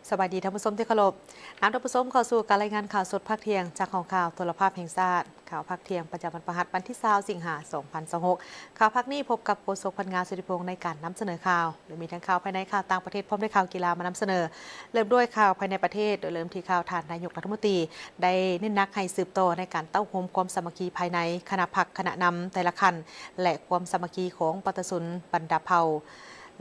สวัสดีท่านผู้ชมที่เคารพท่านผู้ชมเข้าสู่การรายงานข่าวสดภาคเที่ยงจากของข่าวโทรภาพแห่งชาติข่าวภาคเที่ยงประจำวันพฤหัสวันที่20สิงหาคม2026ข่าวภาคนี้พบกับโฆษกพันงานสุริพงษ์ในการนำเสนอข่าวโดยมีทั้งข่าวภายในข่าวต่างประเทศพร้อมด้วยข่าวกีฬามานำเสนอเริ่มด้วยข่าวภายในประเทศโดยเริ่มที่ข่าวท่านนายกรัฐมนตรีได้เน้นหนักให้สืบต่อในการเต้าโฮมความสามัคคีภายในคณะพรรคคณะนำแต่ละคันและความสามัคคีของปตสุนบรรดาเผ่า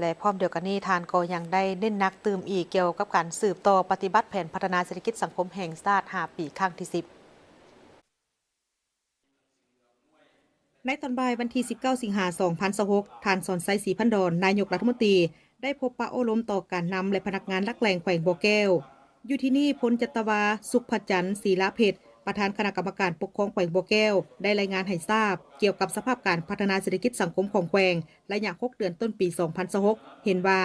และพร้อมเดียวกันนี้ทานก็ยังได้เน้นนักตื่มอีกเกี่ยวกับการสืบต่อปฏิบัติแผนพัฒนาเศรษฐกิจสังคมแห่งชาติ5 ปีครั้งที่ 10ในตอนบ่ายวันที่19สิงหาคม2026ท่านสอนไซศรีพันดรนายกรัฐมนตรีได้พบปะโอ้ล้มต่อการนำและพนักงานลักแหล่งแขวงบ่อแก้วอยู่ที่นี่พลจัตวาสุขพจันทร์ศรีลาเพชรประธานคณะกรรมการปกครองแขวงบ่อแก้วได้รายงานให้ทราบเกี่ยวกับสภาพการพัฒนาเศรษฐกิจสังคมของแขวงระยะ6 เดือนต้นปี2026เห็นว่า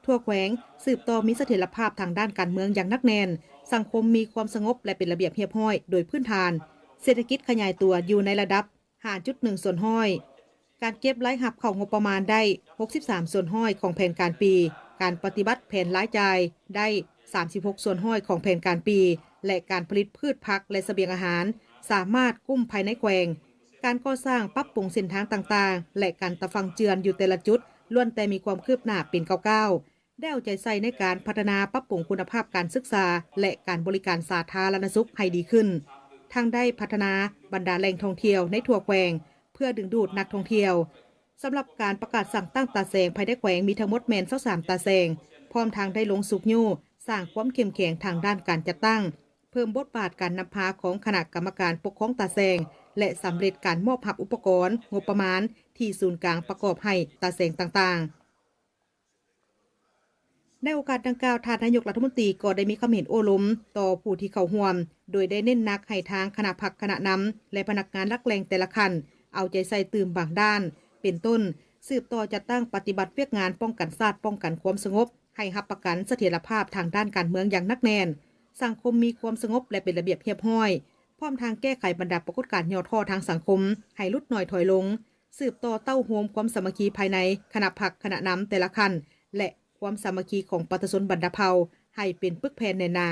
ทั่วแขวงสืบต่อมีเสถียรภาพทางด้านการเมืองอย่างนักแน่นสังคมมีความสงบและเป็นระเบียบเรียบร้อยโดยพื้นฐานเศรษฐกิจขยายตัวอยู่ในระดับ 5.1 ส่วนห้อยการเก็บรายรับเข้างบประมาณได้63ส่วนห้อยของแผนการปีการปฏิบัติแผนรายจ่ายได้36ส่วนห้อยของแผนการปีและการผลิตพืชผักและเสบียงอาหารสามารถกุ้มภายในแขวงการก่อสร้างปรับปรุงเส้นทางต่างๆและการตะฟังเจือนอยู่แต่ละจุดล้วนแต่มีความคืบหน้าเป็นก้าวๆได้เอาใจใส่ในการพัฒนาปรับปรุงคุณภาพการศึกษาและการบริการสาธารณสุขให้ดีขึ้นทางได้พัฒนาบรรดาแหล่งท่องเที่ยวในทั่วแขวงเพื่อดึงดูดนักท่องเที่ยวสำหรับการประกาศสั่งตั้งตาแสงภายในแขวงมีทั้งหมดแมน23ตาแสงพร้อมทางได้ลงสุกยู่สร้างความเข้มแข็งทางด้านการจัดตั้งเพิ่มบทบาทการนำพาของคณะกรรมการปกครองตาแสงและสำเร็จการมอบหับอุปกรณ์งบประมาณที่ศูนย์กลางประกอบให้ตาแสงต่างๆในโอกาสดังกล่าวท่านนายกรัฐมนตรีก็ได้มีความเห็นโอ้ล้มต่อผู้ที่เข้าร่วมโดยได้เน้นหนักให้ทางคณะพรรคคณะนำและพนักงานลักแหล่งแต่ละคันเอาใจใส่ตื่มบางด้านเป็นต้นสืบต่อจัดตั้งปฏิบัติเวียกงานป้องกันชาติป้องกันความสงบให้รับประกันเสถียรภาพทางด้านการเมืองอย่างนักแน่นสังคมมีความสงบและเป็นระเบียบเรียบร้อยพร้อมทางแก้ไขบรรดาปรากฏการณ์ย่อท้อทางสังคมให้ลดน้อยถอยลงสืบต่อเต้าโฮมความสามัคคีภายในคณะพรรคคณะนำแต่ละคันและความสามัคคีของปตสนบรรดาเผ่าให้เป็นปึกแผ่นแน่นา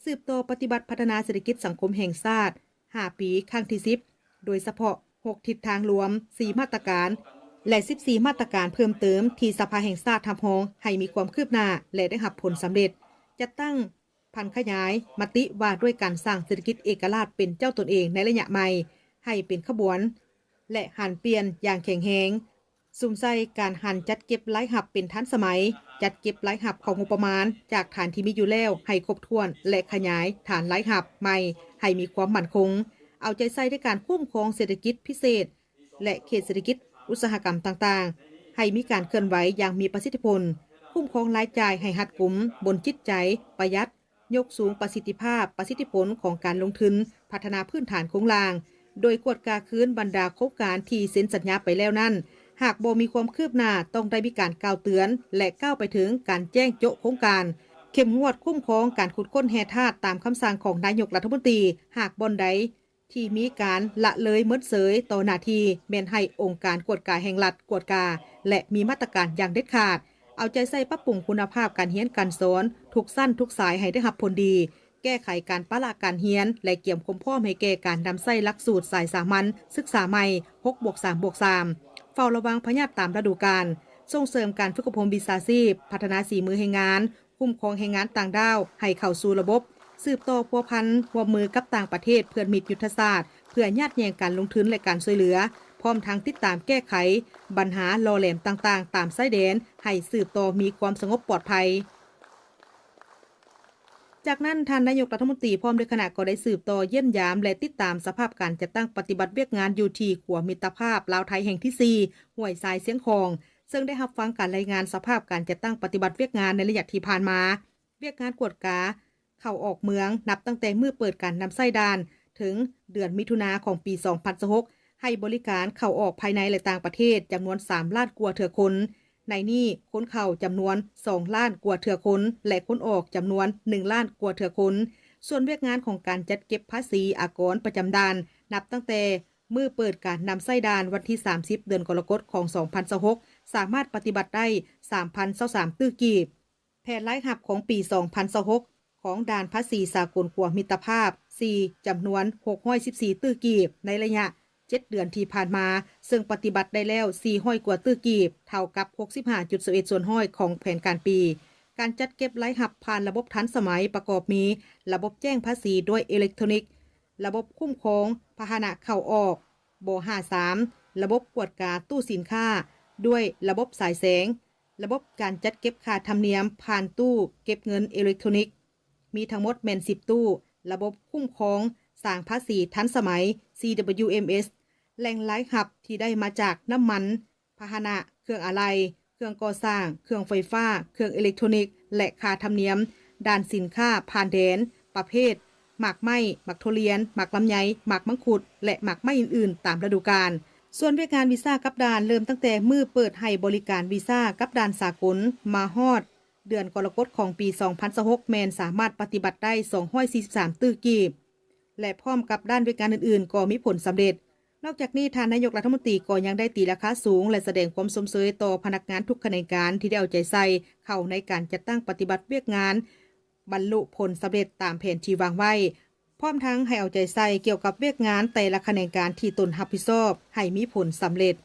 สืบต่อปฏิบัติพัฒนาเศรษฐกิจสังคมแห่งชาติ5 ปีครั้งที่ 10โดยเฉพาะ6ทิศทางรวม4มาตรการและ14มาตรการเพิ่มเติมที่สภาแห่งชาติทำห้องให้มีความคืบหน้าและได้รับผลสำเร็จจะตั้งพันขยายมติว่าด้วยการสร้างเศรษฐกิจเอกราชเป็นเจ้าตนเองในระยะใหม่ให้เป็นขบวนและหันเปลี่ยนอย่างแข็งแรงซุ่มใส่การหันจัดเก็บรายรับเป็นทันสมัยจัดเก็บรายรับของงบประมาณจากฐานที่มีอยู่แล้วให้ครบถ้วนและขยายฐานรายรับใหม่ให้มีความมั่นคงเอาใจใส่ในการคุ้มครองเศรษฐกิจพิเศษและเขตเศรษฐกิจอุตสาหกรรมต่างๆให้มีการเคลื่อนไหวอย่างมีประสิทธิผลคุ้มครองรายจ่ายให้รัดกุมบนจิตใจประหยัดยกสูงประสิทธิภาพประสิทธิผลของการลงทุนพัฒนาพื้นฐานโครงสร้างโดยกวดกาคืนบรรดาโครงการที่เซ็นสัญญาไปแล้วนั้นหากบ่มีความคืบหน้าต้องได้มีการกล่าวเตือนและก้าวไปถึงการแจ้งโจะโครงการเข้มงวดคุ้มครองการขุดค้นแร่ธาตุตามคำสั่งของนายกรัฐมนตรีหากบ่อนใดที่มีการละเลยเมิดเสยต่อหน้าที่แม่นให้องค์การกวดกาแห่งรัฐกวดกาและมีมาตรการอย่างเด็ดขาดเอาใจใส่ปรับปรุงคุณภาพการเรียนการสอนทุกสั้นทุกสายให้ได้รับผลดีแก้ไขการปะละการเรียนและเกี่ยมคมพร้อมให้แก่การนำใส่หลักสูตรสายสามัญศึกษาใหม่ 6+3+3 เฝ้าระวังพยาธิตามฤดูกาลส่งเสริมการฝึกอบรมวิชาชีพพัฒนาฝีมือแรงงานคุ้มครองแรงงานต่างด้าวให้เข้าสู่ระบบสืบต่อพัวพันร่วมมือกับต่างประเทศเพื่อมิตรยุทธศาสตร์เพื่อญาติแยงการลงทุนและการช่วยเหลือพร้อมทางติดตามแก้ไขปัญหาลอแหลมต่างๆตามชายแดนให้สืบต่อมีความสงบปลอดภัยจากนั้นท่านนายกรัฐมนตรีพร้อมด้วยคณะก็ได้สืบต่อเยี่ยมยามและติดตามสภาพการจัดตั้งปฏิบัติเวียกงานอยู่ที่ขัวมิตรภาพลาวไทยแห่งที่4ห้วยทรายเสียงคองซึ่งได้รับฟังการรายงานสภาพการจัดตั้งปฏิบัติเวียกงานในระยะที่ผ่านมาเวียกงานกวดกาเข้าออกเมืองนับตั้งแต่เมื่อเปิดการนำไส้ดานถึงเดือนมิถุนาของปี2026ให้บริการเข้าออกภายในและต่างประเทศจำนวน3 ล้านกว่าเถื่อคนในนี้ค้นเข้าจำนวน2 ล้านกว่าเถื่อคนและค้นออกจำนวน1 ล้านกว่าเถื่อคนส่วนเวียกงานของการจัดเก็บภาษีอากรประจำด่านนับตั้งแต่เมื่อเปิดการนำไส้ดานวันที่30เดือนกรกฎาคมของ2026สามารถปฏิบัติได้ 3,023 ตื้อกีบแผ นรายรับของปี 2026 ของด่านภาษีสากลขัวมิตรภาพ 4 จำนวน 614 ตื้อกีบในระยะ 7 เดือนที่ผ่านมาซึ่งปฏิบัติได้แล้ว 400 กว่าตื้อกีบเท่ากับ 65.11 ส่วนห้อยของแผนการปี การจัดเก็บรายรับผ่านระบบทันสมัยประกอบมีระบบแจ้งภาษีด้วยอิเล็กทรอนิกส์ระบบคุ้มครองพาหนะเข้าออกบ53ระบบกวดกาตู้สินค้าด้วยระบบสายแสงระบบการจัดเก็บค่าธรรมเนียมผ่านตู้เก็บเงินอิเล็กทรอนิกส์มีทั้งหมดแม่น10 ตู้ระบบคุ้มครองสร้างภาษีทันสมัย CWMS แหล่งรายรับที่ได้มาจากน้ำมันพาหนะเครื่องอะไหล่เครื่องก่อสร้างเครื่องไฟฟ้าเครื่องอิเล็กทรอนิกส์และค่าธรรมเนียมด้านสินค้าผ่านแดนประเภทหมากไม้หมากทุเรียนหมากลำไยหมากมังคุดและหมากไม้อื่นๆตามฤดูกาลส่วนบริการวีซ่ากับด่านเริ่มตั้งแต่มือเปิดให้บริการวีซ่ากับด่านสากลมาฮอดเดือนกรกฎาคมของปี 2026 แมนสามารถปฏิบัติได้ 243 ตื้อกีบและพร้อมกับด้านบริการอื่นๆก็มีผลสำเร็จนอกจากนี้ท่านนายกรัฐมนตรีก็ยังได้ตีราคาสูงและแสดงความสมเสยต่อพนักงานทุกแขนงการที่ได้เอาใจใส่เข้าในการจัดตั้งปฏิบัติเวียกงานบรรลุผลสำเร็จตามแผนที่วางไว้พร้อมทั้งให้เอาใจใส่เกี่ยวกับเวียกงานแต่ละแขนงการที่ตนรับผิดชอบให้มีผลสำเร็จ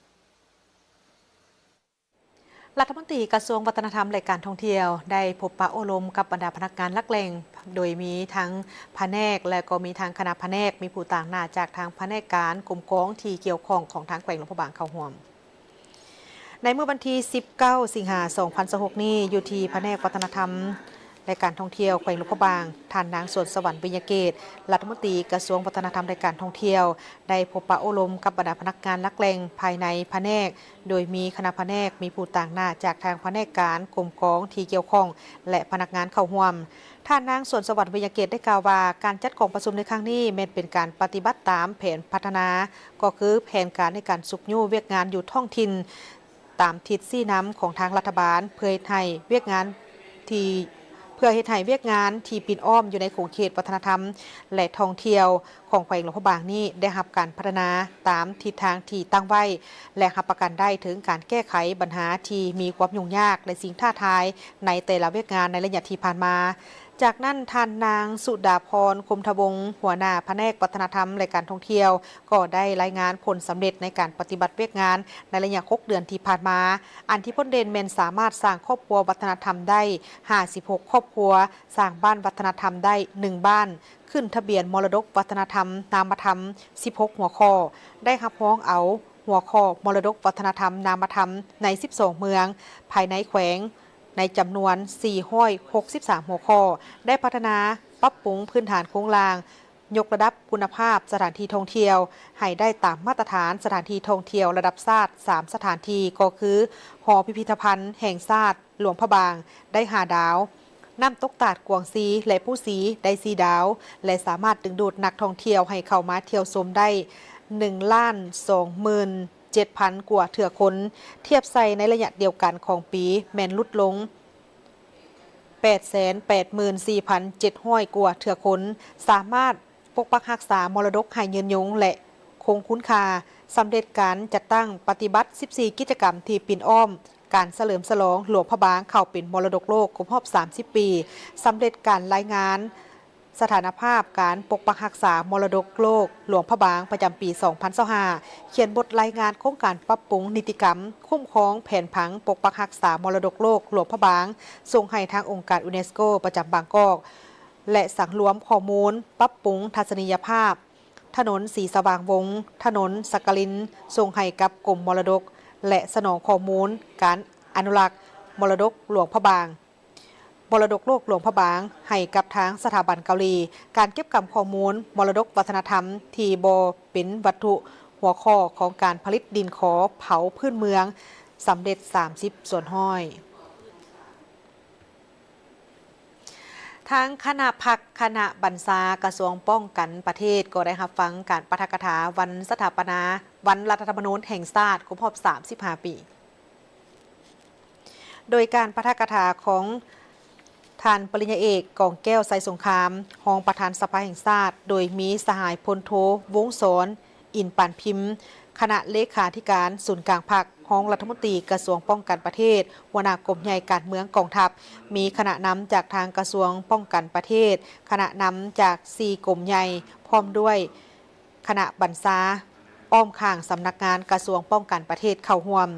รัฐมนตรีกระทรวงวัฒนธรรมและการท่องเที่ยวได้พบปะอบรมกับบรรดาพนักงานลักแหล่งโดยมีทั้งแผนกและก็มีทางคณะแผนกมีผู้ต่างหน้าจากทางแผนกการกรมกองที่เกี่ยวข้องของทางแขวงหลวงพระบางเข้าร่วมในเมื่อวันที่ 19 สิงหาคม 2026 นี้อยู่ที่แผนกวัฒนธรรมและการท่องเที่ยวแขวงหลวงพระบางท่านนางสวนสวรรค์วิญญาเกตรัฐมนตรีกระทรวงวัฒนธรรมและการท่องเที่ยวได้พบปะอบรมกับบรรดาพนักงานลักแหล่งภายในแผนกโดยมีคณะแผนกมีผู้ต่างหน้าจากทางแผนกการกรมกองที่เกี่ยวข้องและพนักงานเข้าร่วมท่านนางสวนสวรรค์วิญญาเกตได้กล่าวว่าการจัดของประชุมในครั้งนี้เป็นการปฏิบัติตามแผนพัฒนาก็คือแผนการในการสุกยู่เวียกงานอยู่ท้องถิ่นตามทิศซี่น้ำของทางรัฐบาลเพื่อให้เวียกงานที่เวียกงานที่ปิ่นอ้อมอยู่ในขงเขตวัฒนธรรมและท่องเที่ยวของแขวงหลวงพระบางนี้ได้รับการพัฒนาตามทิศทางที่ตั้งไว้และรับประกันได้ถึงการแก้ไขปัญหาที่มีความยุ่งยากและสิ่งท้าทายในแต่ละเวียกงานในระยะที่ผ่านมาจากนั้นท่านนางสุดาพรคมทวงศ์หัวหน้าแผนกวัฒนธรรมและการท่องเที่ยวก็ได้รายงานผลสำเร็จในการปฏิบัติเวียกงานในระยะ6 เดือนที่ผ่านมาอันที่พ้นเด่นเมนสามารถสร้างครอบครัววัฒนธรรมได้56ครอบครัวสร้างบ้านวัฒนธรรมได้1บ้านขึ้นทะเบียนมรดกวัฒนธรรมนามธรรม16หัวข้อได้รับพ้องเอาหัวข้อมรดกวัฒนธรรมนามธรรมใน12เมืองภายในแขวงในจำนวน463หัวข้อได้พัฒนาปรับปรุงพื้นฐานโครงสร้างยกระดับคุณภาพสถานที่ท่องเที่ยวให้ได้ตามมาตรฐานสถานที่ท่องเที่ยวระดับชาติ3สถานที่ก็คือหอพิพิธภัณฑ์แห่งชาติหลวงพระบางได้5 ดาวน้ำตกตาดกวางซีและผู้สีได้4 ดาวและสามารถดึงดูดนักท่องเที่ยวให้เข้ามาเที่ยวชมได้1,27,000 กว่าเถื่อคนเทียบใส่ในระยะเดียวกันของปีแมนลดลง 884,700 กว่าเถื่อคนสามารถปกปักรักษามรดกให้ยืนยงและคงคุณค่าสำเร็จการจัดตั้งปฏิบัติ14กิจกรรมที่ปิ่นอ้อมการเฉลิมฉลองหลวงพระบางเข้าเป็นมรดกโลกครบรอบ30 ปีสำเร็จการรายงานสถานภาพการปกปักรักษามรดกโลกหลวงพระบางประจำปี 2025 เขียนบทรายงานโครงการปรับปรุงนิติกรรมคุ้มครองแผนผังปกปักรักษามรดกโลกหลวงพระบางส่งให้ทางองค์การยูเนสโกประจำบางกอกและสั่งรวมข้อมูลปรับปรุงทัศนียภาพถนนสีสว่างวงศ์ถนนสักกลินส่งให้กับกรมมรดกและสนองข้อมูลการอนุรักษ์มรดกหลวงพระบางมรดกโลกหลวงพระบางให้กับทางสถาบันเกาหลีการเก็บกำข้อมูลมรดกวัฒนธรรมที่บ่เป็นวัตถุหัวข้อของการผลิตดินขอเผาพื้นเมืองสำเร็จ30ส่วนห้อยทางคณะพักคณะบรรษากระทรวงป้องกันประเทศก็ได้รับฟังการปาฐกถาวันสถาปนาวันรัฐธรรมนูญแห่งชาติครบรอบ35 ปีโดยการปาฐกถาของท่านปริญญาเอกกองแก้วไซสงครามรองประธานสภาแห่งชาติโดยมีสหายพลโทวงศรอินปานพิมพ์คณะเลขาธิการศูนย์กลางพรรค รองรัฐมนตรีกระทรวงป้องกันประเทศหัวหน้ากรมใหญ่การเมืองกองทัพมีคณะนำจากทางกระทรวงป้องกันประเทศคณะนำจาก4กรมใหญ่พร้อมด้วยคณะบรรษาอ้อมข้างสำนักงานกระทรวงป้องกันประเทศเข้าร่วม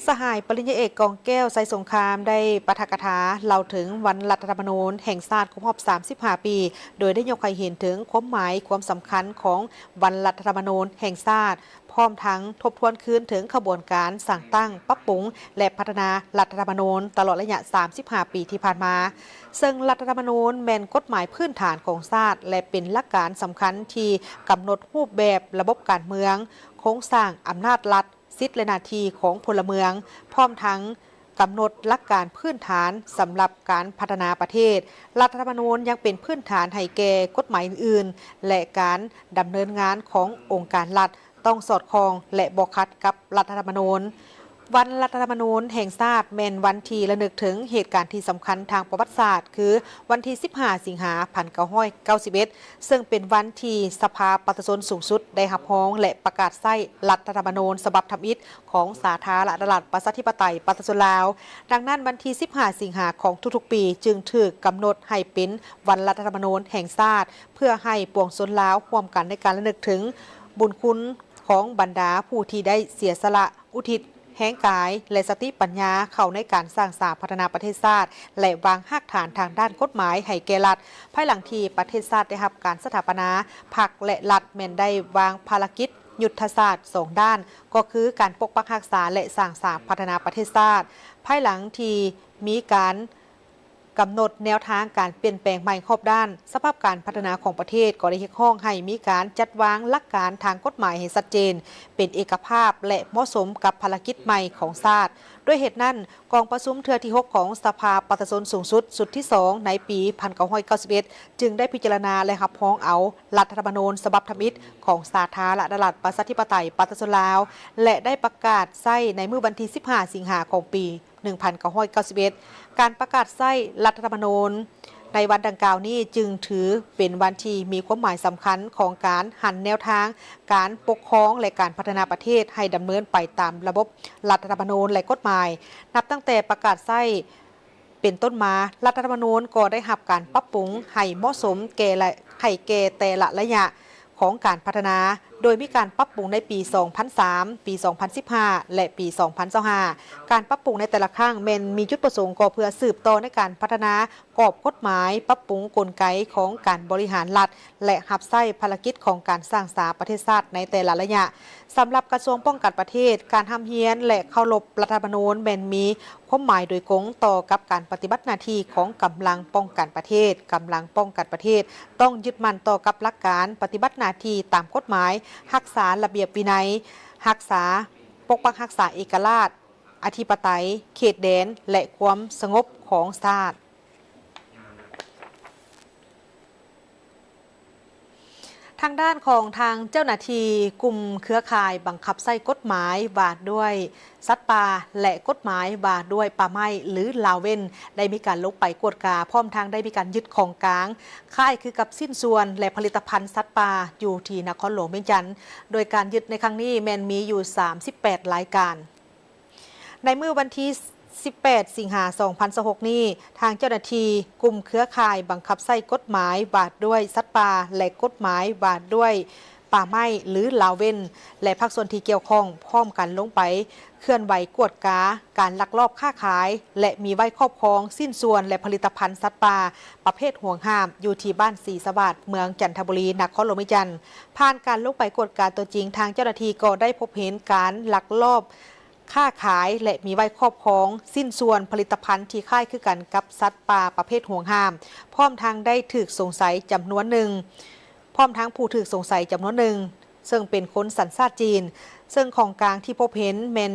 สหายปริญญาเอกกองแก้วไซสงครามได้ปาฐกถาเล่าถึงวันรัฐธรรมนูญแห่งชาติครบรอบ35 ปีโดยได้ยกให้เห็นถึงความหมายความสำคัญของวันรัฐธรรมนูญแห่งชาติพร้อมทั้งทบทวนคืนถึงขบวนการสร้างตั้งปรับปรุงและพัฒนารัฐธรรมนูญตลอดระยะ35 ปีที่ผ่านมาซึ่งรัฐธรรมนูญแม่นกฎหมายพื้นฐานของชาติและเป็นหลักการสำคัญที่กำหนดรูปแบบระบบการเมืองโครงสร้างอำนาจรัฐสิทธิและหน้าที่ของพลเมืองพร้อมทั้งกำหนดหลักการพื้นฐานสำหรับการพัฒนาประเทศรัฐธรรมนูญยังเป็นพื้นฐานให้แก่กฎหมายอื่นๆและการดำเนินงานขององค์การรัฐต้องสอดคล้องและบ่ขัดกับรัฐธรรมนูญวันรัฐธรรมนูญแห่งชาติแม่นวันที่ระลึกถึงเหตุการณ์ที่สำคัญทางประวัติศาสตร์คือวันที่15 สิงหาคม 1991ซึ่งเป็นวันที่สภาประชาชนสูงสุดได้รับรองและประกาศใช้รัฐธรรมนูญฉบับทำอิฐของสาธารณรัฐประชาธิปไตยประชาชนลาวดังนั้นวันที่15 สิงหาคมของทุกๆปีจึงถูกกำหนดให้เป็นวันรัฐธรรมนูญแห่งชาติเพื่อให้ปวงชนลาวร่วมกันในการระลึกถึงบุญคุณของบรรดาผู้ที่ได้เสียสละอุทิศแห่งกายและสติปัญญาเข้าในการสร้างสรรค์พัฒนาประเทศชาติและวางรากฐานทางด้านกฎหมายให้แก่รัฐภายหลังที่ประเทศชาติได้รับการสถาปนาพรรคและรัฐแม่นได้วางภารกิจยุทธศาสตร์2ด้านก็คือการปกปักรักษาและสร้างสรรค์พัฒนาประเทศชาติภายหลังที่มีการกำหนดแนวทางการเปลี่ยนแปลงใหม่ครอบด้านสภาพการพัฒนาของประเทศก็ได้เรียกร้องให้มีการจัดวางหลักการทางกฎหมายให้ชัดเจนเป็นเอกภาพและเหมาะสมกับภารกิจใหม่ของชาติด้วยเหตุนั้นกองประชุมเทื่อที่ 6 ของสภาประชาชนสูงสุดสุดที่ 2 ในปี 1991 จึงได้พิจารณาและรับรองเอารัฐธรรมนูญฉบับทำอิฐของสาธารณรัฐประชาธิปไตยประชาชนลาวและได้ประกาศใช้ในเมื่อวันที่ 15 สิงหาคมปี 1991 การประกาศใช้รัฐธรรมนูญในวันดังกล่าวนี้จึงถือเป็นวันที่มีความหมายสำคัญของการหันแนวทางการปกครองและการพัฒนาประเทศให้ดำเนินไปตามระบบรัฐธรรมนูญและกฎหมายนับตั้งแต่ประกาศใช้เป็นต้นมารัฐธรรมนูญก็ได้รับการปรับปรุงให้เหมาะสมแก่แต่ละระยะของการพัฒนาโดยมีการปรับปรุงในปี 2003 ปี 2015 และปี 2025 การปรับปรุงในแต่ละครั้งแม้นมีจุดประสงค์ก็เพื่อสืบต่อในการพัฒนากรอบกฎหมายปรับปรุงกลไกของการบริหารรัฐและรับใช้ภารกิจของการสร้างสรรค์ประเทศชาติในแต่ละระยะสำหรับกระทรวงป้องกันประเทศการทำเฮียนและเคารพรัฐธรรมนูญแม้นมีความหมายโดยตรงต่อกับการปฏิบัติหน้าที่ของกำลังป้องกันประเทศต้องยึดมั่นต่อกับหลักการปฏิบัติหน้าที่ตามกฎหมายรักษาระเบียบวินัยรักษาปกปักรักษาเอกราชอธิปไตยเขตแดนและความสงบของชาติทางด้านของทางเจ้าหน้าที่กลุ่มเครือข่ายบังคับใช้กฎหมายว่าด้วยสัตว์ป่าและกฎหมายว่าด้วยป่าไม้หรือลาเว้นได้มีการลงไปกวดกาพร้อมทางได้มีการยึดของกลางค่ายคือกับสิ้นส่วนและผลิตภัณฑ์สัตว์ป่าอยู่ที่นครหลวงเวียงจันทร์โดยการยึดในครั้งนี้แม้นมีอยู่38รายการในเมื่อวันที่18 สิงหาคม 2026 นี้ทางเจ้าหน้าที่กลุ่มเครือข่ายบังคับใช้กฎหมายว่าด้วยสัตว์ป่าและกฎหมายว่าด้วยป่าไม้หรือลาเว้นและภาคส่วนที่เกี่ยวข้องพร้อมกันลงไปเคลื่อนไหวกวดกาการลักลอบค้าขายและมีไว้ครอบครองสิ้นส่วนและผลิตภัณฑ์สัตว์ป่าประเภทห่วงห้ามอยู่ที่บ้านศรีสวัสดิ์เมืองจันทบุรีนครหลวงเวียงจันทร์ผ่านการลงไปกวดกาตัวจริงทางเจ้าหน้าที่ก็ได้พบเห็นการลักลอบค้าขายและมีไว้ครอบครองสิ้นส่วนผลิตภัณฑ์ที่ค่ายคือกันกับสัตว์ป่าประเภทห่วงห้ามพร้อมทางได้ถูกสงสัยจำนวนหนึ่งซึ่งเป็นคนสัญชาติจีนซึ่งของกลางที่พบเห็นแม่น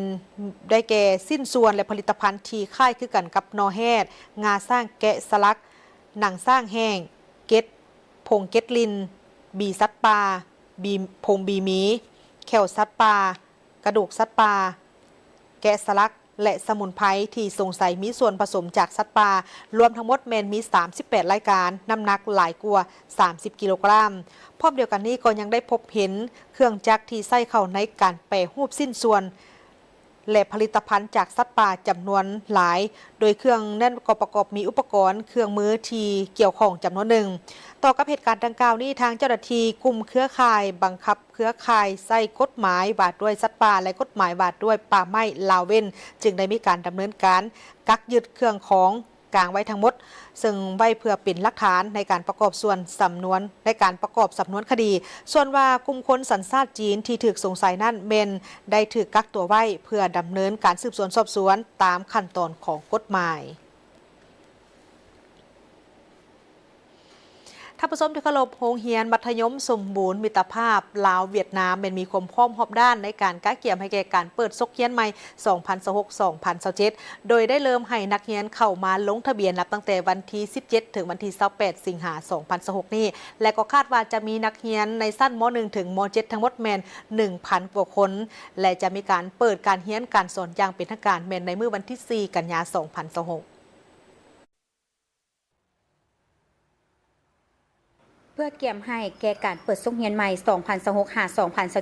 ได้แก่สิ้นส่วนและผลิตภัณฑ์ที่ค่ายคือกันกับนอแฮดงาสร้างแกะสลักหนังสร้างแห้งเก็ดผงเก็ดลินบีสัตว์ป่าผงบีหมีแขวสัตว์ป่ากระดูกสัตว์ป่าแกะสลักและสมุนไพรที่สงสัยมีส่วนผสมจากสัตว์ป่ารวมทั้งหมดแมนมี38รายการน้ำหนักหลายกว่า30กิโลกรัมพร้อมเดียวกันนี้ก็ยังได้พบเห็นเครื่องจักรที่ใส่เข้าในการแปรรูปสิ้นส่วน และผลิตภัณฑ์จากสัตว์ป่าจำนวนหลาย โดยเครื่องนั่นประกอบมีอุปกรณ์เครื่องมือที่เกี่ยวข้องจำนวนหนึ่งต่อกับเหตุการณ์ดังกล่าวนี้ทางเจ้าหน้าที่กลุ่มเครือข่ายบังคับเครือข่ายใส่กฎหมายว่าด้วยสัตว์ป่าและกฎหมายว่าด้วยป่าไม้ลาวเว้นจึงได้มีการดำเนินการกักยึดเครื่องของกลางไว้ทั้งหมดซึ่งไว้เพื่อเป็นหลักฐานในการประกอบสำนวนคดี ส่วนว่ากลุ่มคนสัญชาติจีนที่ถูกสงสัยนั้นเมนได้ถูกกักตัวไว้เพื่อดำเนินการสืบสวนสอบสวนตามขั้นตอนของกฎหมายท่านผู้ชมที่เคารพโรงเรียนมัธยมสมบูรณ์มิตรภาพลาวเวียดนามเป็นมีความพร้อมรอบด้านในการก้าเกี่ยมให้แก่การเปิดซกเรียนใหม่ 2026-2027 โดยได้เริ่มให้นักเรียนเข้ามาลงทะเบียนนับตั้งแต่วันที่ 17 ถึงวันที่ 28 สิงหาคม 2026 นี้และก็คาดว่าจะมีนักเรียนในชั้นม. 1 ถึงม. 7 ทั้งหมดแมน 1,000 กว่าคนและจะมีการเปิดการเรียนการสอนอย่างเป็นทางการแมนในมื้อวันที่ 4 กันยายน 2026เพื่อเกี่ยมให้แก่การเปิดโรงเรียนใหม่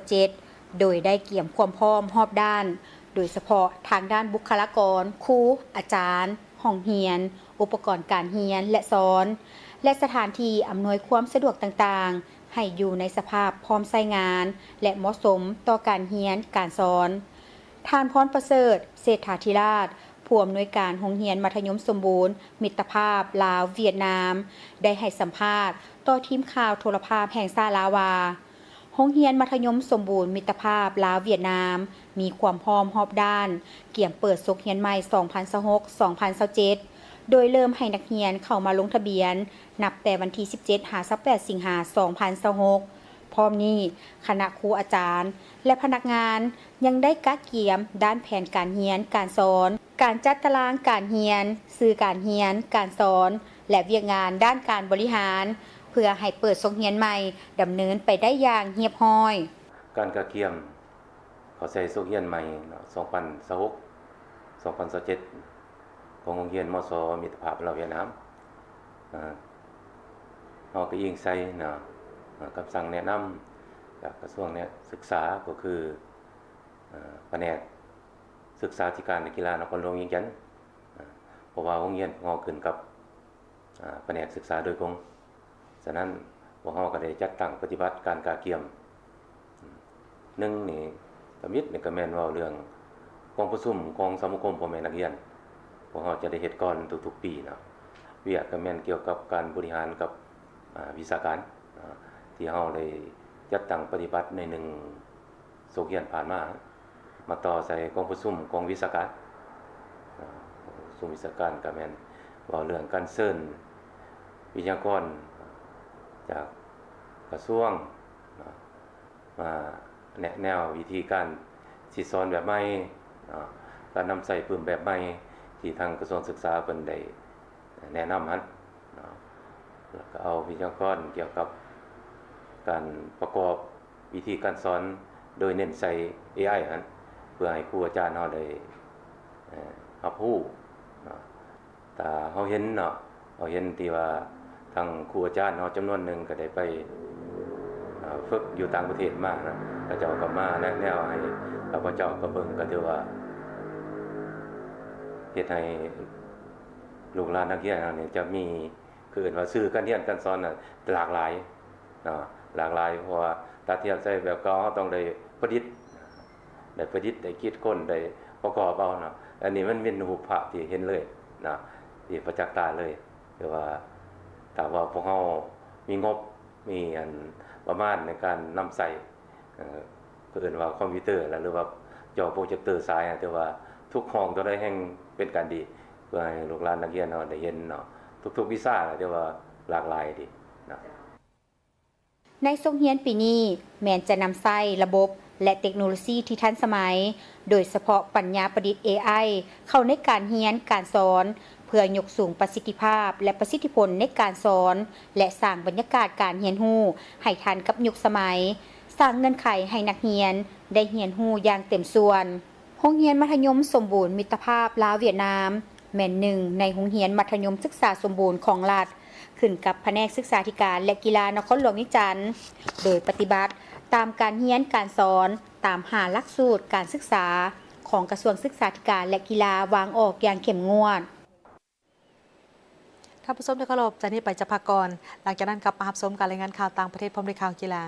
2026-2027 โดยได้เกี่ยมความพร้อมรอบด้าน โดยเฉพาะทางด้านบุคลากร ครู อาจารย์ ห้องเรียน อุปกรณ์การเรียนและสอน และสถานที่อำนวยความสะดวกต่างๆ ให้อยู่ในสภาพพร้อมใช้งาน และเหมาะสมต่อการเรียนการสอนท่านพรประเสริฐ เศรษฐาธิราชผู้อำนวยการโรงเรียนมัธยมสมบูรณ์มิตรภาพลาวเวียดนามได้ให้สัมภาษณ์ต่อทีมข่าวโทรภาพแห่งชาติลาวว่าโรงเรียนมัธยมสมบูรณ์มิตรภาพลาวเวียดนามมีความพร้อมรอบด้านเกี่ยมเปิดซกเรียนใหม่ 2026-2027 โดยเริ่มให้นักเรียนเข้ามาลงทะเบียนนับแต่วันที่ 17-28 สิงหาคม 2026 พร้อมนี้คณะครูอาจารย์และพนักงานยังได้กักเกี่ยมด้านแผนการเรียนการสอนการจัดตารางการเรียนสื่อการเรียนการสอนและเวียกงานด้านการบริหารเพื่อให้เปิดโรงเรียนใหม่ดำเนินไปได้อย่างเรียบร้อยการกักเกี่ยมเขาใส่โรงเรียนใหม่ 2026-2027 ของโรงเรียนมส.มิตรภาพลาวเวียดนามเราก็ยิงใส่กับสั่งแนะนำจากกระทรวงศึกษาก็คือแผนกศึกษาธิการกีฬานครหลวงเวียงจันทน์เพราะว่าโรงเรียนงอขึ้นกับแผนกศึกษาโดยตรงฉะนั้นพวกเราก็ได้จัดตั้งปฏิบัติการกาเกี่ยมหนึ่งนี่กมิตรนี่ก็แม่นว่าเรื่องกองประชุมกองสมาคมพ่อแม่นักเรียนพวกเราจะได้เฮ็ดก่อนทุกๆปีนะเวียกก็แม่นเกี่ยวกับการบริหารกับวิชาการที่เราได้จัดตั้งปฏิบัติใน1โรงเรียนผ่านมาต่อใส่กองประชุมกองวิชาการส่วนวิชาการก็แม่นว่าเรื่องการเชิญวิทยากรจากกระทรวงมาแนะแนววิธีการสิสอนแบบใหม่การนำใส่ปืนแบบใหม่ที่ทางกระทรวงศึกษาเพิ่นได้แนะนำแล้วก็เอาวิทยากรเกี่ยวกับการประกอบวิธีการสอนโดยเน้นใส่ AI นั้นเพื่อให้ครูอาจารย์เฮาได้รับรู้แต่เฮาเห็นที่ว่าทางครูอาจารย์เฮาจำนวนหนึ่งก็ได้ไปฝึกอยู่ต่างประเทศมานะก็เจ้าก็มาแนะแนวให้ข้าพเจ้าก็เบิ่งก็ถือว่าเฮ็ดให้ลูกหลานนักเรียนเนี่ยจะมีคือว่าสื่อการเรียนการสอนน่ะหลากหลายเพราะว่าถ้าเทียบใส่แบบเก่าเฮาต้องได้ประดิษฐ์ได้คิดค้นได้ประกอบเอานะอันนี้มันเป็นรูปภาพที่เห็นเลยนะที่ประจักษ์ตาเลยคือว่าถ้าว่าพวกเฮามีงบมีอันประมาณในการนำใส่เพิ่นว่าคอมพิวเตอร์หรือว่าจอโปรเจคเตอร์สายแต่ว่าทุกห้องต้องได้แห่งเป็นการดีเพื่อให้ลูกหลานนักเรียนเนาะได้เห็นเนาะทุกๆวิชาแต่ว่าหลากหลายดีนะในโรงเรียนปีนี้แม้นจะนำใช้ระบบและเทคโนโลยีที่ทันสมัยโดยเฉพาะปัญญาประดิษฐ์ AI เข้าในการเรียนการสอนเพื่อยกสูงประสิทธิภาพและประสิทธิผลในการสอนและสร้างบรรยากาศการเรียนรู้ให้ทันกับยุคสมัยสร้างเงื่อนไขให้นักเรียนได้เรียนรู้อย่างเต็มส่วนโรงเรียนมัธยมสมบูรณ์มิตรภาพลาวเวียดนามแม่นหนึ่งในโรงเรียนมัธยมศึกษาสมบูรณ์ของรัฐขึ้นกับแผนกศึกษาธิการและกีฬานครหลวงเวียงจันทน์โดยปฏิบัติตามการเรียนการสอนตามหาหลักสูตรการศึกษา ของกระทรวงศึกษาธิการและกีฬาวางออกอย่างเข้มงวดท่านผู้ชมที่เคารพจากนี้ไปจะพักก่อนหลังจากนั้นกลับมารับชมการรายงานข่าวต่างประเทศพร้อมด้วยข่าวกีฬา